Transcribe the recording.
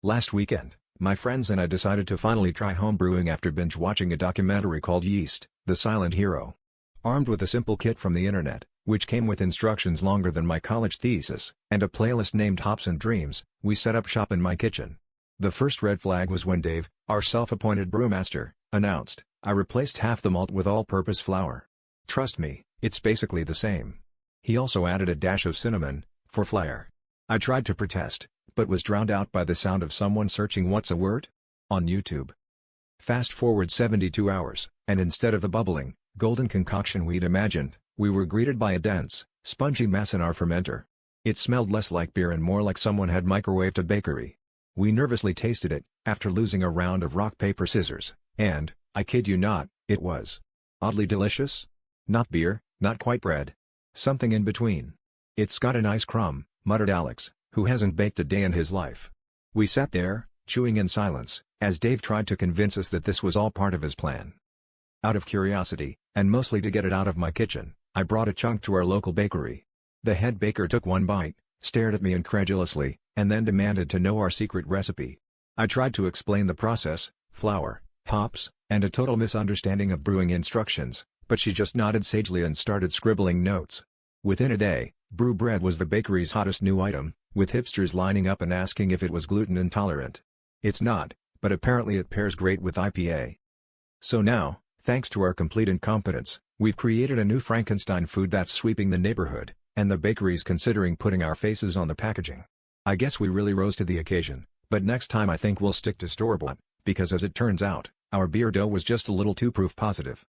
Last weekend, my friends and I decided to finally try home brewing after binge-watching a documentary called Yeast, the Silent Hero. Armed with a simple kit from the internet, which came with instructions longer than my college thesis, and a playlist named Hops and Dreams, we set up shop in my kitchen. The first red flag was when Dave, our self-appointed brewmaster, announced, "I replaced half the malt with all-purpose flour. Trust me, it's basically the same." He also added a dash of cinnamon, for flair. I tried to protest, but was drowned out by the sound of someone searching "what's a word?" on YouTube. Fast forward 72 hours, and instead of the bubbling, golden concoction we'd imagined, we were greeted by a dense, spongy mess in our fermenter. It smelled less like beer and more like someone had microwaved a bakery. We nervously tasted it, after losing a round of rock paper scissors, and, I kid you not, it was oddly delicious? Not beer, not quite bread. Something in between. "It's got a nice crumb," muttered Alex, who hasn't baked a day in his life. We sat there, chewing in silence, as Dave tried to convince us that this was all part of his plan. Out of curiosity, and mostly to get it out of my kitchen, I brought a chunk to our local bakery. The head baker took one bite, stared at me incredulously, and then demanded to know our secret recipe. I tried to explain the process, flour, hops, and a total misunderstanding of brewing instructions, but she just nodded sagely and started scribbling notes. Within a day, brew bread was the bakery's hottest new item, with hipsters lining up and asking if it was gluten intolerant. It's not, but apparently it pairs great with IPA. So now, thanks to our complete incompetence, we've created a new Frankenstein food that's sweeping the neighborhood, and the bakery's considering putting our faces on the packaging. I guess we really rose to the occasion, but next time I think we'll stick to store-bought, because as it turns out, our beer dough was just a little too proof positive.